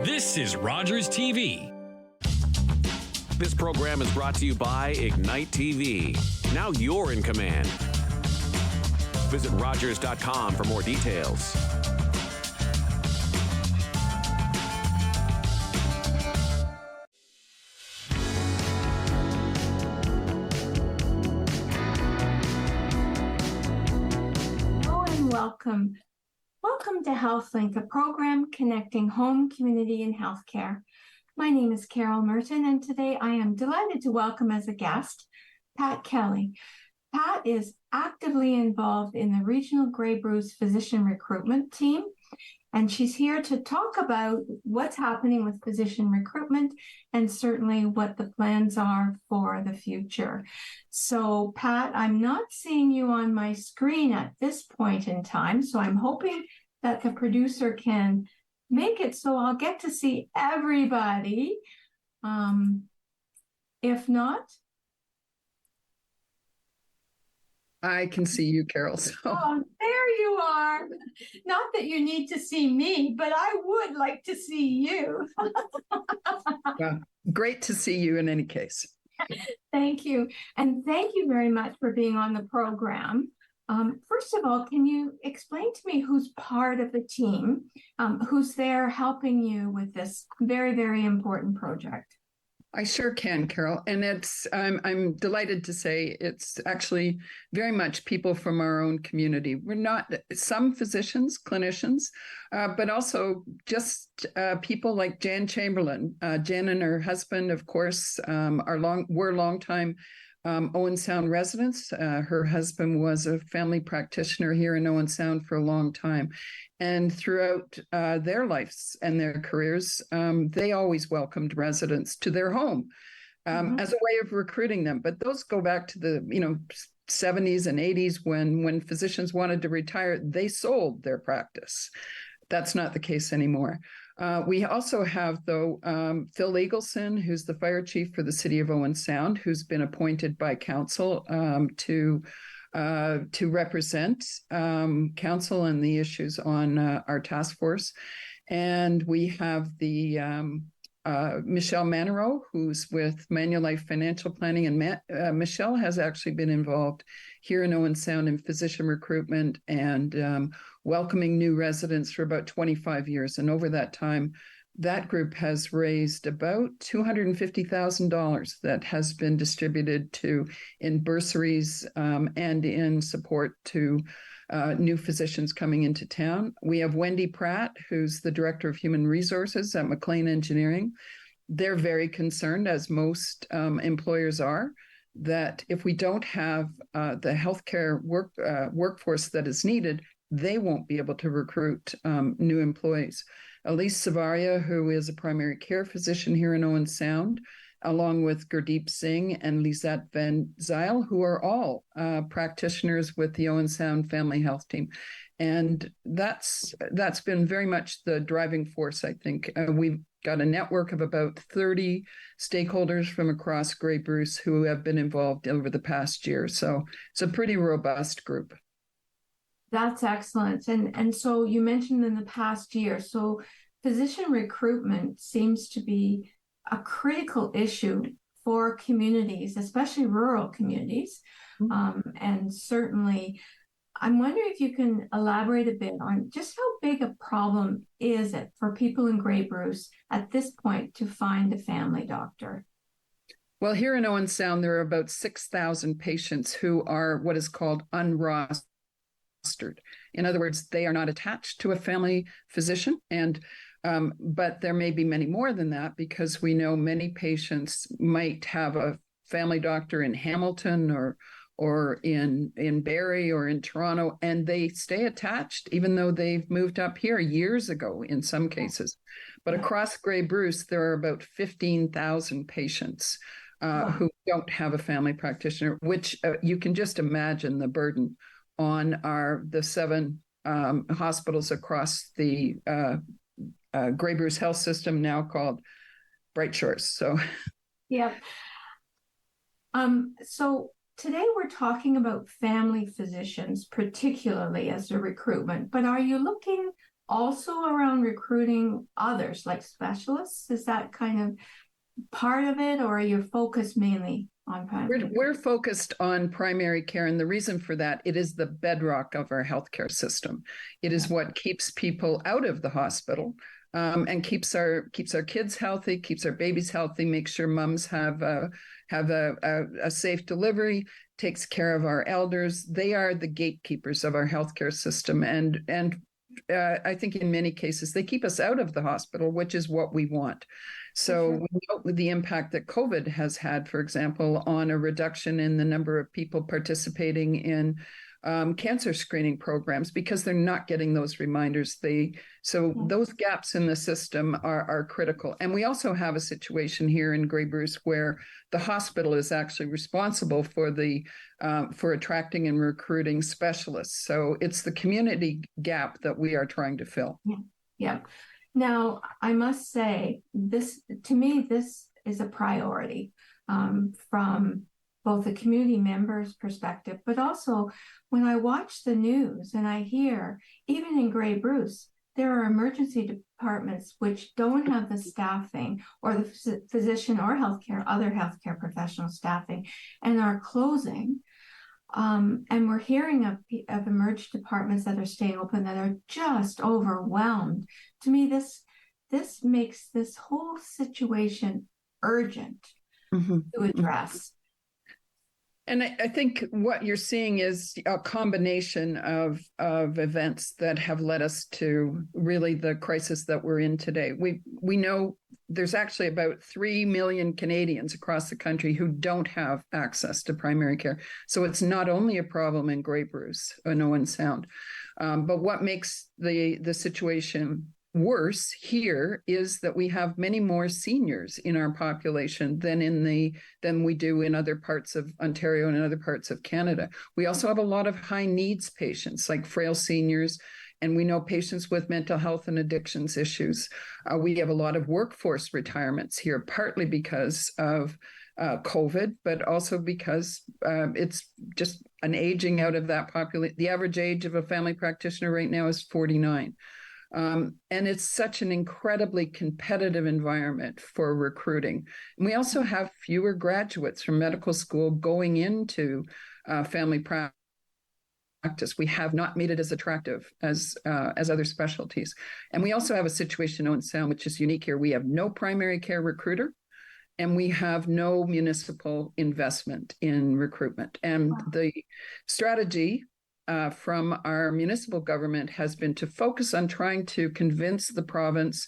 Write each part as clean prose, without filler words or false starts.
This is Rogers TV. This program is brought to you by Ignite TV. Now you're in command. Visit Rogers.com for more details. Hello and welcome. Welcome to HealthLink, a program connecting home, community, and healthcare. My name is Carol Merton, and today I am delighted to welcome as a guest Pat Kelly. Pat is actively involved in the Regional Grey Bruce Physician Recruitment team, and she's here to talk about what's happening with physician recruitment and certainly what the plans are for the future. So, Pat, I'm not seeing you on my screen at this point in time, so I'm hoping that the producer can make it so I'll get to see everybody. If not, I can see you, Carol. So. Oh, there you are. Not that you need to see me, but I would like to see you. Well, great to see you in any case. Thank you. And thank you very much for being on the program. First of all, can you explain to me who's part of the team, who's there helping you with this very, very important project? I sure can, Carol. And I'm delighted to say it's actually very much people from our own community. We're not some physicians, clinicians, but also just people like Jan Chamberlain. Jan and her husband, of course, were longtime Owen Sound residents. Her husband was a family practitioner here in Owen Sound for a long time. And throughout their lives and their careers, they always welcomed residents to their home as a way of recruiting them. But those go back to the 70s and 80s when physicians wanted to retire, they sold their practice. That's not the case anymore. We also have, though, Phil Eagleson, who's the fire chief for the city of Owen Sound, who's been appointed by council to represent council and the issues on our task force. And we have the Michelle Manero, who's with Manulife Financial Planning. And Michelle has actually been involved here in Owen Sound in physician recruitment and welcoming new residents for about 25 years. And over that time, that group has raised about $250,000 that has been distributed in bursaries and in support to new physicians coming into town. We have Wendy Pratt, who's the Director of Human Resources at McLean Engineering. They're very concerned, as most employers are, that if we don't have the healthcare workforce that is needed, they won't be able to recruit new employees. Elise Savaria, who is a primary care physician here in Owen Sound, along with Gurdeep Singh and Lisette Van Zyl, who are all practitioners with the Owen Sound Family Health Team. And that's been very much the driving force, I think. We've got a network of about 30 stakeholders from across Grey Bruce who have been involved over the past year. So it's a pretty robust group. That's excellent. And so you mentioned in the past year, so physician recruitment seems to be a critical issue for communities, especially rural communities. And certainly, I'm wondering if you can elaborate a bit on just how big a problem is it for people in Grey Bruce at this point to find a family doctor? Well, here in Owen Sound, there are about 6,000 patients who are what is called unrostered. In other words, they are not attached to a family physician, but there may be many more than that because we know many patients might have a family doctor in Hamilton or in Barrie or in Toronto, and they stay attached even though they've moved up here years ago in some cases. But across Grey Bruce, there are about 15,000 patients who don't have a family practitioner, which you can just imagine the burden on the 7 hospitals across the Grey Bruce Health System, now called Bright Shores. So, yeah. So today we're talking about family physicians, particularly as a recruitment. But are you looking also around recruiting others like specialists? Is that kind of part of it, or are you focused mainly on primary? We're focused on primary care, and the reason for that, it is the bedrock of our healthcare system. It is what keeps people out of the hospital, and keeps our kids healthy, keeps our babies healthy, makes sure moms have a safe delivery, takes care of our elders. They are the gatekeepers of our healthcare system, and I think in many cases they keep us out of the hospital, which is what we want. So we know the impact that COVID has had, for example, on a reduction in the number of people participating in cancer screening programs because they're not getting those reminders. Those gaps in the system are critical. And we also have a situation here in Grey Bruce where the hospital is actually responsible for for attracting and recruiting specialists. So it's the community gap that we are trying to fill. Yeah. Now, I must say, to me, this is a priority from both the community members' perspective, but also when I watch the news and I hear, even in Grey Bruce, there are emergency departments which don't have the staffing or the physician or other healthcare professional staffing and are closing. And we're hearing of emergency departments that are staying open that are just overwhelmed. To me, this makes this whole situation urgent to address. And I think what you're seeing is a combination of events that have led us to really the crisis that we're in today. We know there's actually about 3 million Canadians across the country who don't have access to primary care. So it's not only a problem in Grey Bruce and Owen Sound, but what makes the situation worse here is that we have many more seniors in our population than we do in other parts of Ontario and in other parts of Canada. We also have a lot of high needs patients like frail seniors, and we know patients with mental health and addictions issues. We have a lot of workforce retirements here, partly because of COVID, but also because it's just an aging out of that population. The average age of a family practitioner right now is 49. And it's such an incredibly competitive environment for recruiting. And we also have fewer graduates from medical school going into family practice. We have not made it as attractive as other specialties. And we also have a situation in Owen Sound, which is unique here. We have no primary care recruiter, and we have no municipal investment in recruitment. And the strategy from our municipal government has been to focus on trying to convince the province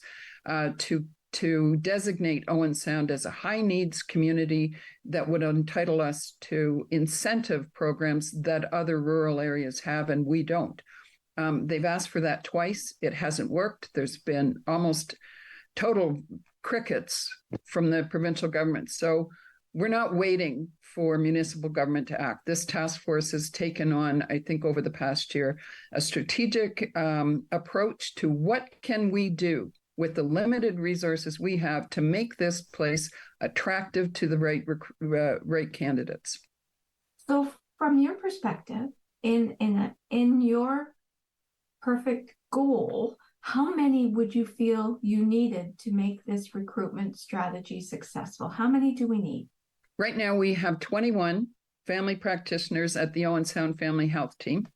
to designate Owen Sound as a high needs community that would entitle us to incentive programs that other rural areas have, and we don't. They've asked for that twice. It hasn't worked. There's been almost total crickets from the provincial government. So we're not waiting for municipal government to act. This task force has taken on, I think, over the past year, a strategic approach to what can we do with the limited resources we have to make this place attractive to the right candidates. So, from your perspective, in your perfect goal, how many would you feel you needed to make this recruitment strategy successful? How many do we need? Right now, we have 21 family practitioners at the Owen Sound Family Health Team.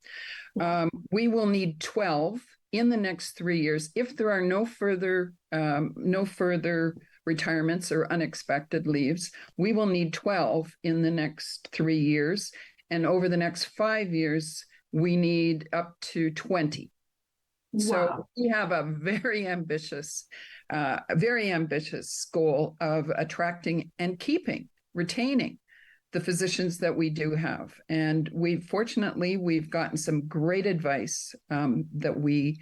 We will need 12 in the next 3 years if there are no further retirements or unexpected leaves. We will need 12 in the next 3 years, and over the next 5 years, we need up to 20. Wow. So we have a very ambitious goal of attracting and retaining the physicians that we do have. And we've gotten some great advice that we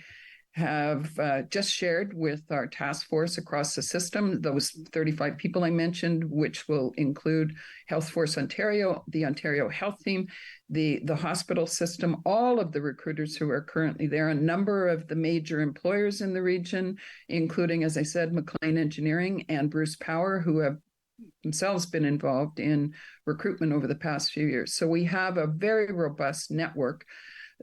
have just shared with our task force across the system, those 35 people I mentioned, which will include Health Force Ontario, the Ontario Health Team, the hospital system, all of the recruiters who are currently there, a number of the major employers in the region, including, as I said, McLean Engineering and Bruce Power, who have themselves been involved in recruitment over the past few years. So we have a very robust network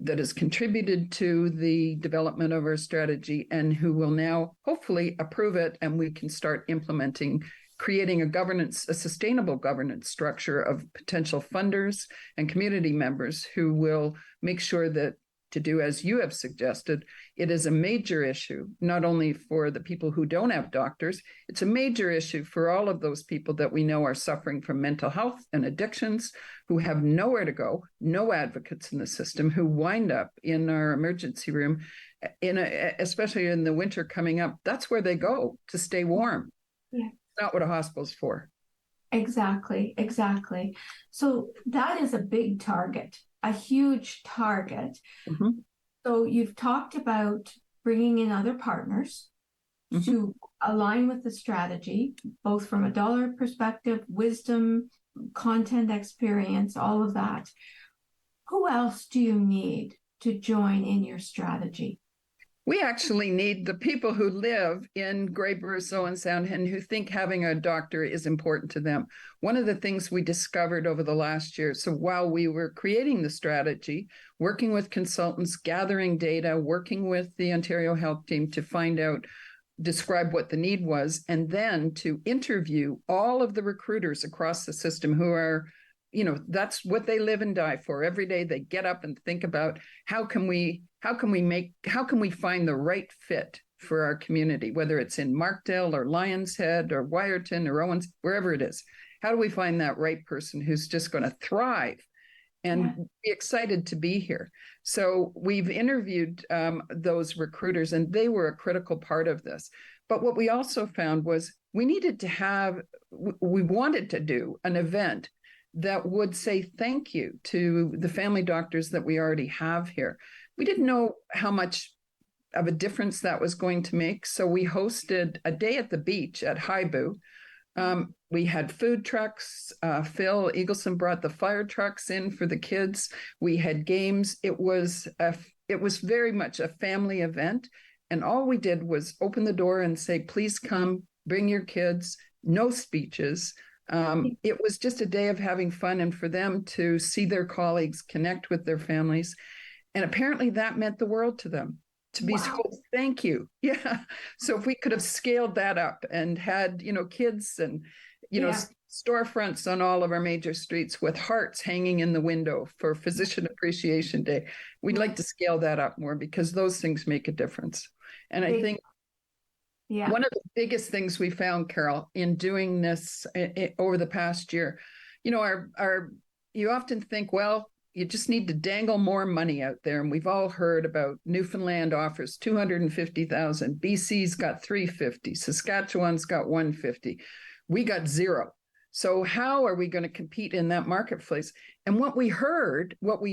that has contributed to the development of our strategy and who will now hopefully approve it, and we can start implementing, creating a sustainable governance structure of potential funders and community members who will make sure that, to do as you have suggested, it is a major issue, not only for the people who don't have doctors, it's a major issue for all of those people that we know are suffering from mental health and addictions, who have nowhere to go, no advocates in the system, who wind up in our emergency room, especially in the winter coming up. That's where they go to stay warm. Yeah. It's not what a hospital's for. Exactly. So that is a big target, a huge target. Mm-hmm. So you've talked about bringing in other partners to align with the strategy, both from a dollar perspective, wisdom, content experience, all of that. Who else do you need to join in your strategy? We actually need the people who live in Grey-Bruce, Owen Sound, and who think having a doctor is important to them. One of the things we discovered over the last year, so while we were creating the strategy, working with consultants, gathering data, working with the Ontario Health Team to find out, describe what the need was, and then to interview all of the recruiters across the system who are, that's what they live and die for. Every day they get up and think about how can we find the right fit for our community, whether it's in Markdale or Lions Head or Wyerton or Owens, wherever it is. How do we find that right person who's just going to thrive and be excited to be here? So we've interviewed those recruiters, and they were a critical part of this. But what we also found was we wanted to do an event that would say thank you to the family doctors that we already have here. We didn't know how much of a difference that was going to make. So we hosted a day at the beach at Haibu. We had food trucks. Phil Eagleson brought the fire trucks in for the kids. We had games. It was very much a family event. And all we did was open the door and say, please come, bring your kids, no speeches. It was just a day of having fun and for them to see their colleagues, connect with their families. And apparently that meant the world to them, to be told, thank you. Yeah. So if we could have scaled that up and had, kids and, storefronts on all of our major streets with hearts hanging in the window for Physician Appreciation Day, we'd like to scale that up more, because those things make a difference. And I think one of the biggest things we found, Carol, in doing this over the past year, you often think, well, you just need to dangle more money out there. And we've all heard about Newfoundland offers $250,000. BC's got $350,000. Saskatchewan's got $150,000. We got $0. So how are we going to compete in that marketplace? And what we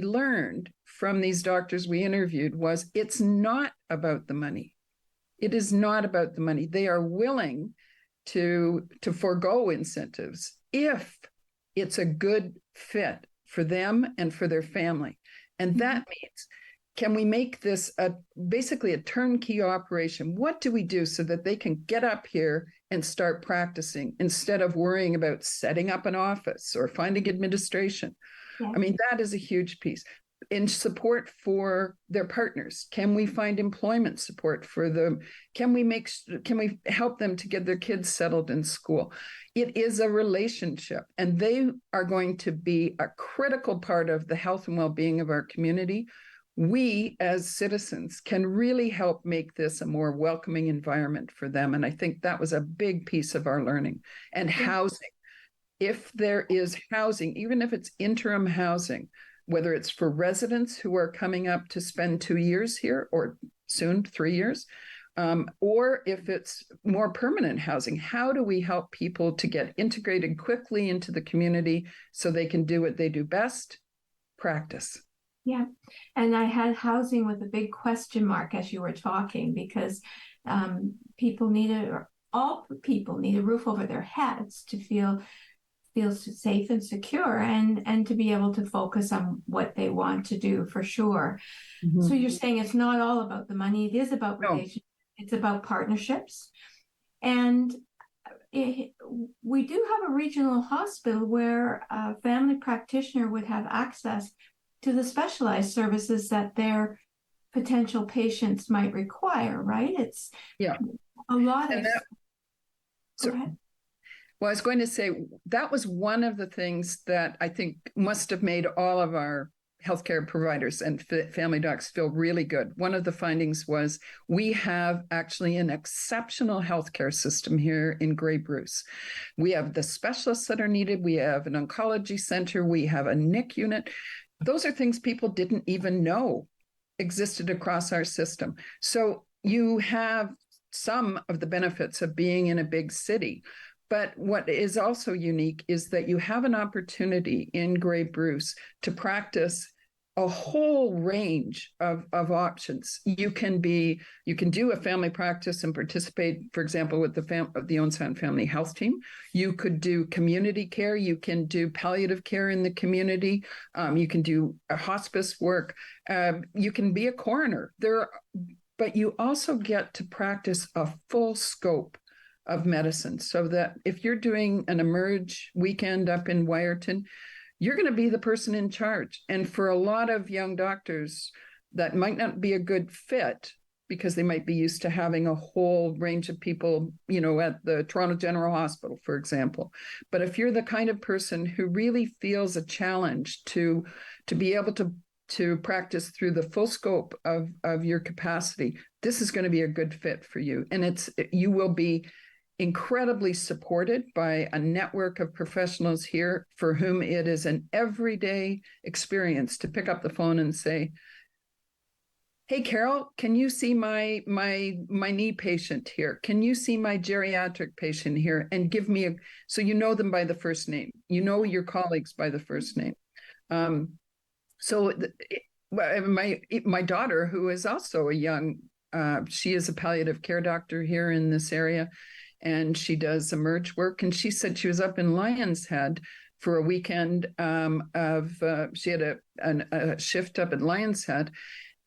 learned from these doctors we interviewed was it's not about the money. It is not about the money. They are willing to forego incentives if it's a good fit for them and for their family. And that means, can we make this basically a turnkey operation? What do we do so that they can get up here and start practicing instead of worrying about setting up an office or finding administration? Yeah. I mean, that is a huge piece. In support for their partners, can we find employment support for them? Can we help them to get their kids settled in school? It is a relationship, and they are going to be a critical part of the health and well-being of our community. We as citizens can really help make this a more welcoming environment for them. And I think that was a big piece of our learning. And housing. If there is housing, even if it's interim housing, whether it's for residents who are coming up to spend 2 years here or soon 3 years, or if it's more permanent housing, how do we help people to get integrated quickly into the community so they can do what they do best? Practice. Yeah. And I had housing with a big question mark as you were talking, because all people need a roof over their heads to feel safe and secure, and to be able to focus on what they want to do, for sure. Mm-hmm. So you're saying it's not all about the money. It is about relationships. It's about partnerships. And we do have a regional hospital where a family practitioner would have access to the specialized services that their potential patients might require, right? It's a lot of. So, well, I was going to say that was one of the things that I think must have made all of our healthcare providers and family docs feel really good. One of the findings was we have actually an exceptional healthcare system here in Grey Bruce. We have the specialists that are needed. We have an oncology center. We have a NIC unit. Those are things people didn't even know existed across our system. So you have some of the benefits of being in a big city. But what is also unique is that you have an opportunity in Grey Bruce to practice a whole range of options. You can do a family practice and participate, for example, with the Owen Sound Family Health Team. You could do community care. You can do palliative care in the community. You can do a hospice work. You can be a coroner. But you also get to practice a full scope of medicine, so that if you're doing an Emerge weekend up in Wyerton, you're going to be the person in charge. And for a lot of young doctors, that might not be a good fit because they might be used to having a whole range of people, at the Toronto General Hospital, for example. But if you're the kind of person who really feels a challenge to be able to practice through the full scope of your capacity, this is going to be a good fit for you. And you will be incredibly supported by a network of professionals here for whom it is an everyday experience to pick up the phone and say, "Hey, Carol, can you see my knee patient here? Can you see my geriatric patient here?" And give me so you know them by the first name. You know your colleagues by the first name. My daughter, who is also she is a palliative care doctor here in this area, and she does Emerge work. And she said she was up in Lion's Head for a weekend she had a shift up at Lion's Head.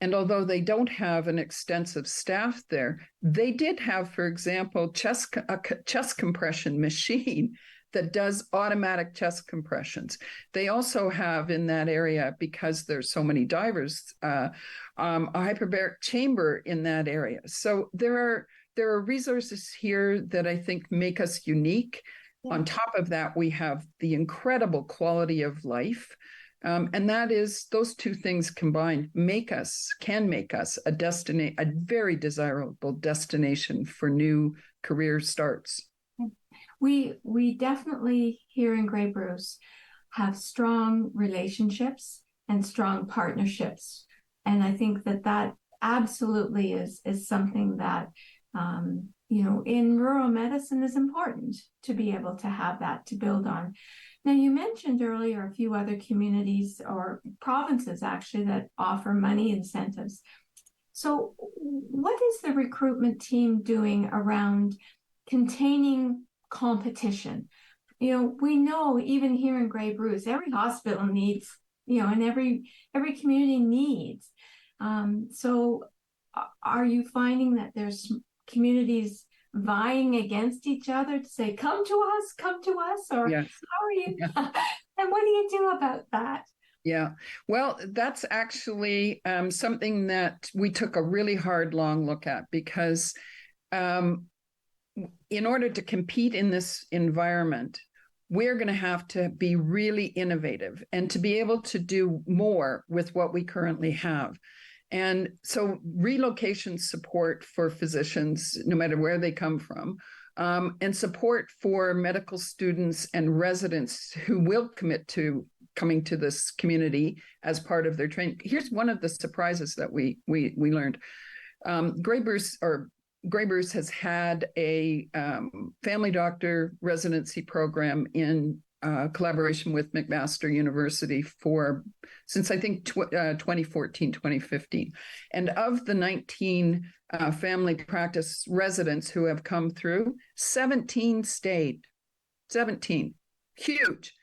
And although they don't have an extensive staff there, they did have, for example, a chest compression machine that does automatic chest compressions. They also have in that area, because there's so many divers, a hyperbaric chamber in that area. So there are resources here that I think make us unique. Yeah. On top of that, we have the incredible quality of life. And that is, those two things combined can make us a very desirable destination for new career starts. We definitely here in Grey Bruce have strong relationships and strong partnerships. And I think that absolutely is something that, in rural medicine is important to be able to have that to build on. Now, you mentioned earlier a few other communities or provinces actually that offer money incentives. So what is the recruitment team doing around containing competition? We know even here in Grey Bruce, every hospital needs, and every community needs. So are you finding that there's communities vying against each other to say, come to us, or yes. How are you? Yeah. And what do you do about that? Yeah, well, that's actually something that we took a really hard, long look at, because in order to compete in this environment, we're going to have to be really innovative and to be able to do more with what we currently have. And so relocation support for physicians, no matter where they come from, and support for medical students and residents who will commit to coming to this community as part of their training. Here's one of the surprises that we learned. Grey Bruce has had a family doctor residency program in collaboration with McMaster University since I think 2014, 2015. And of the 19 family practice residents who have come through, 17 stayed. 17. Huge.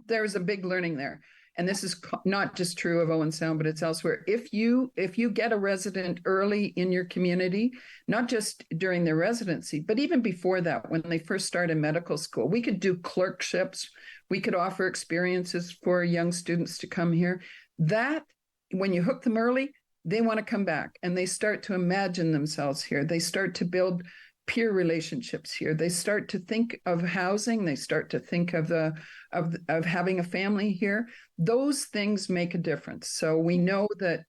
There's a big learning there. And this is not just true of Owen Sound, but it's elsewhere. If you get a resident early in your community, not just during their residency, but even before that, when they first start in medical school, we could do clerkships. We could offer experiences for young students to come here. that when you hook them early, they want to come back and they start to imagine themselves here. They start to build peer relationships here. They start to think of housing. They start to think of having a family here. Those things make a difference. So we know that,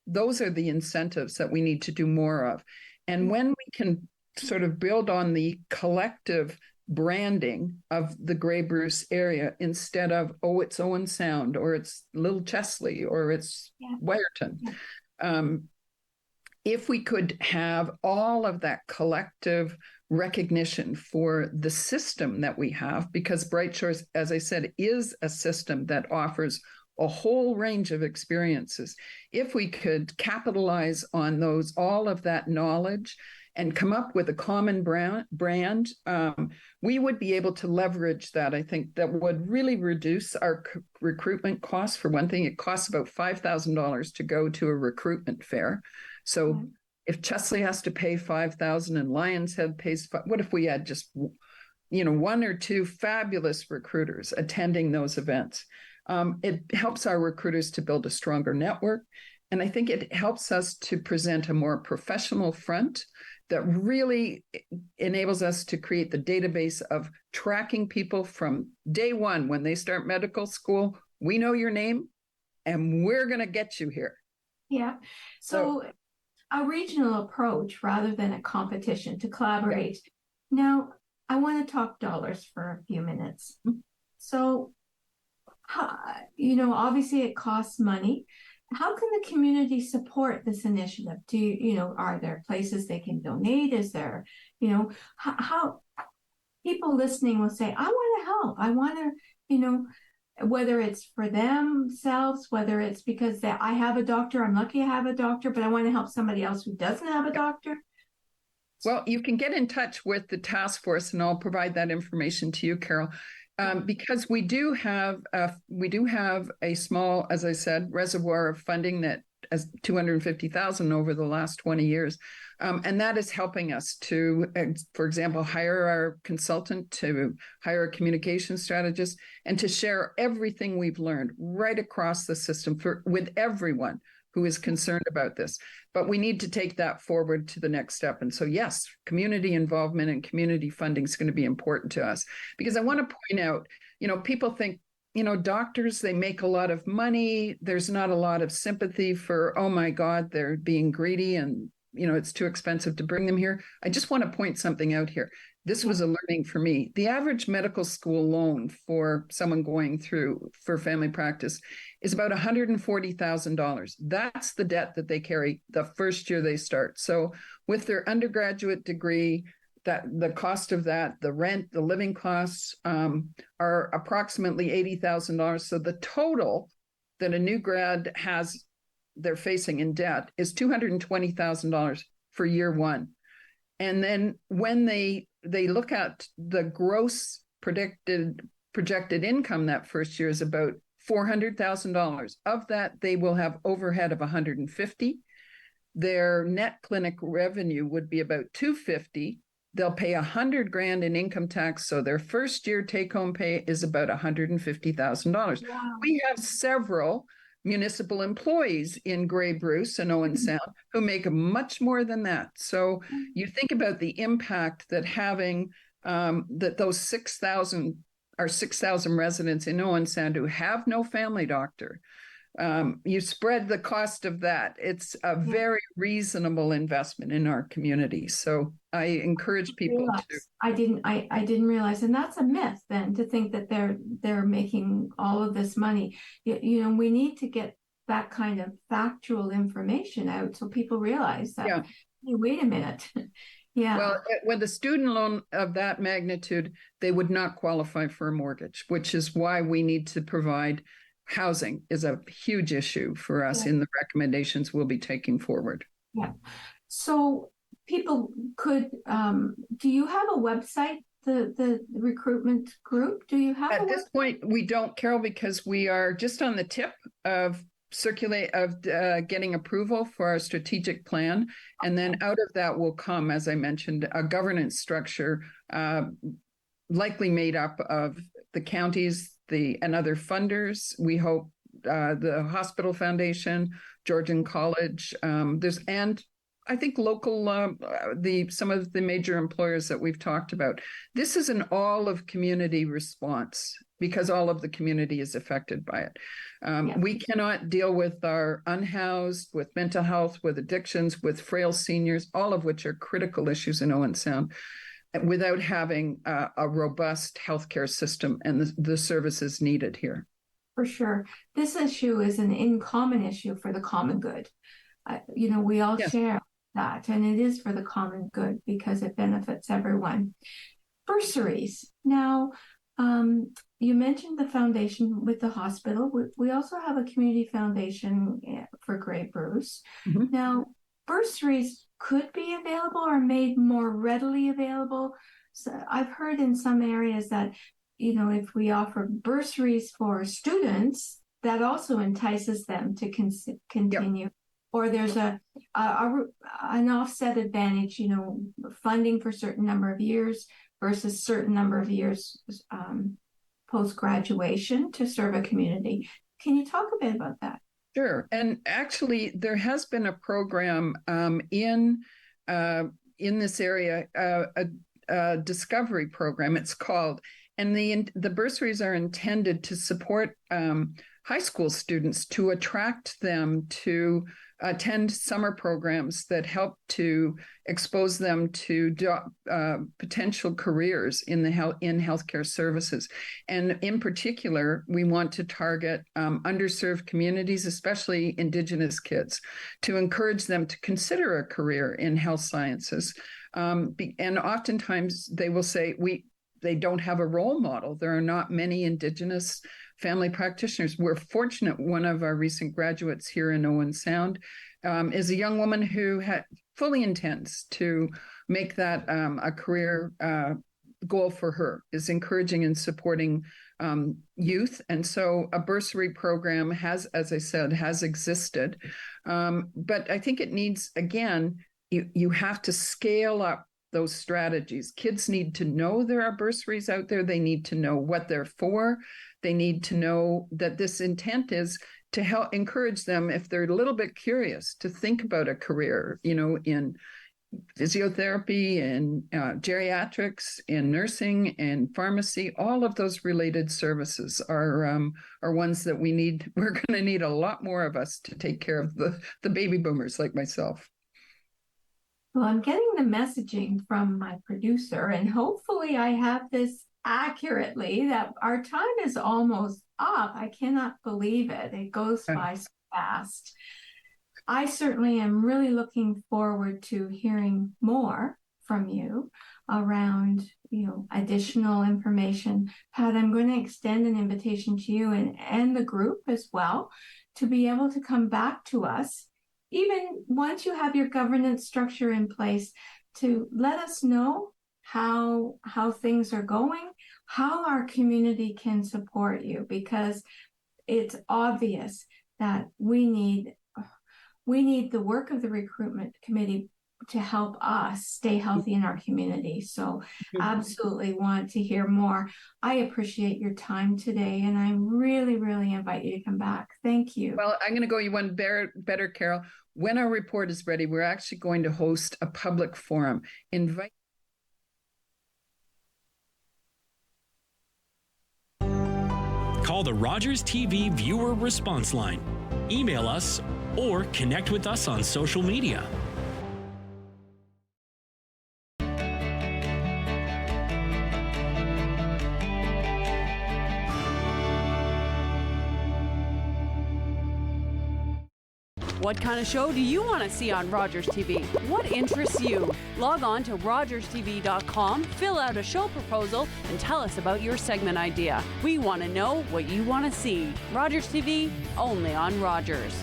those are the incentives that we need to do more of. And when we can sort of build on the collective branding of the Grey Bruce area instead of, it's Owen Sound, or it's Little Chesley, or it's Wyerton. If we could have all of that collective recognition for the system that we have, because Bright Shores, as I said, is a system that offers a whole range of experiences. If we could capitalize on all of that knowledge and come up with a common brand, we would be able to leverage that. I think that would really reduce our recruitment costs. For one thing, it costs about $5,000 to go to a recruitment fair. So if Chesley has to pay $5,000 and Lions Head pays what if we had just, one or two fabulous recruiters attending those events? It helps our recruiters to build a stronger network. And I think it helps us to present a more professional front that really enables us to create the database of tracking people from day one when they start medical school. We know your name and we're going to get you here. Yeah. So a regional approach rather than a competition to collaborate. Yeah. Now, I want to talk dollars for a few minutes. So, obviously it costs money. How can the community support this initiative? Are there places they can donate? Is there, how people listening will say, I want to help. I want to, whether it's for themselves, whether it's because I have a doctor, I'm lucky I have a doctor, but I want to help somebody else who doesn't have a doctor. Well, you can get in touch with the task force and I'll provide that information to you, Carol. Because we do have a small, as I said, reservoir of funding that as $250,000 over the last 20 years. And that is helping us to, for example, hire our consultant, to hire a communication strategist, and to share everything we've learned right across the system with everyone who is concerned about this. But we need to take that forward to the next step. And so, yes, community involvement and community funding is going to be important to us. Because I want to point out, people think, doctors, they make a lot of money. There's not a lot of sympathy for, oh my God, they're being greedy and, it's too expensive to bring them here. I just want to point something out here. This was a learning for me. The average medical school loan for someone going through for family practice is about $140,000. That's the debt that they carry the first year they start. So with their undergraduate degree, that the cost of that, the rent, the living costs are approximately $80,000. So the total that a new grad they're facing in debt is $220,000 for year one. And then when they look at the gross projected income that first year is about $400,000. Of that, they will have overhead of $150,000. Their net clinic revenue would be about $250,000. They'll pay $100,000 in income tax, so their first year take-home pay is about $150,000. Wow. We have several municipal employees in Grey Bruce and Owen Sound who make much more than that. So you think about the impact that having that those 6,000 residents in Owen Sound who have no family doctor. You spread the cost of that. It's a very reasonable investment in our community. So I encourage people to. I didn't realize, and that's a myth then, to think that they're making all of this money. We need to get that kind of factual information out so people realize that. Yeah. Hey, wait a minute. Yeah. Well, with a student loan of that magnitude, they would not qualify for a mortgage, which is why we need to provide. Housing is a huge issue for us in the recommendations we'll be taking forward. Yeah. So people could, do you have a website, the recruitment group? Do you have At this point, we don't, Carol, because we are just on the tip of getting approval for our strategic plan. And then out of that will come, as I mentioned, a governance structure likely made up of the counties, and other funders. We hope the Hospital Foundation, Georgian College. And I think local, some of the major employers that we've talked about. This is an all of community response because all of the community is affected by it. We cannot deal with our unhoused, with mental health, with addictions, with frail seniors, all of which are critical issues in Owen Sound, without having a robust healthcare system and the services needed here. For sure. This issue is an in common issue for the common good. We all share that, and it is for the common good because it benefits everyone. Bursaries. Now, you mentioned the foundation with the hospital. We also have a community foundation for Grey Bruce. Mm-hmm. Now, bursaries could be available or made more readily available. So I've heard in some areas that, if we offer bursaries for students, that also entices them to continue. Yep. Or there's an offset advantage, funding for a certain number of years versus certain number of years post-graduation to serve a community. Can you talk a bit about that? Sure. And actually, there has been a program in this area, a discovery program, it's called. And the bursaries are intended to support high school students to attract them to attend summer programs that help to expose them to potential careers in healthcare services. And in particular, we want to target underserved communities, especially Indigenous kids, to encourage them to consider a career in health sciences. And oftentimes they will say, they don't have a role model. There are not many Indigenous family practitioners. We're fortunate. One of our recent graduates here in Owen Sound is a young woman who fully intends to make that a career goal for her, is encouraging and supporting youth. And so a bursary program has, as I said, has existed. But I think it needs, again, you have to scale up those strategies. Kids need to know there are bursaries out there. They need to know what they're for. They need to know that this intent is to help encourage them, if they're a little bit curious, to think about a career, in physiotherapy and geriatrics, in nursing and pharmacy. All of those related services are ones that we need. We're going to need a lot more of us to take care of the baby boomers like myself. Well, I'm getting the messaging from my producer, and hopefully I have this accurately, that our time is almost up. I cannot believe it. It goes by so fast. I certainly am really looking forward to hearing more from you around, additional information. Pat, I'm going to extend an invitation to you and the group as well to be able to come back to us, even once you have your governance structure in place, to let us know how things are going, how our community can support you, because it's obvious that we need the work of the recruitment committee to help us stay healthy in our community. So absolutely want to hear more. I appreciate your time today, and I really, really invite you to come back. Thank you. Well, I'm going to go you one better, Carol. When our report is ready, we're actually going to host a public forum. Call the Rogers TV viewer response line. Email us or connect with us on social media. What kind of show do you want to see on Rogers TV? What interests you? Log on to rogerstv.com, fill out a show proposal, and tell us about your segment idea. We want to know what you want to see. Rogers TV, only on Rogers.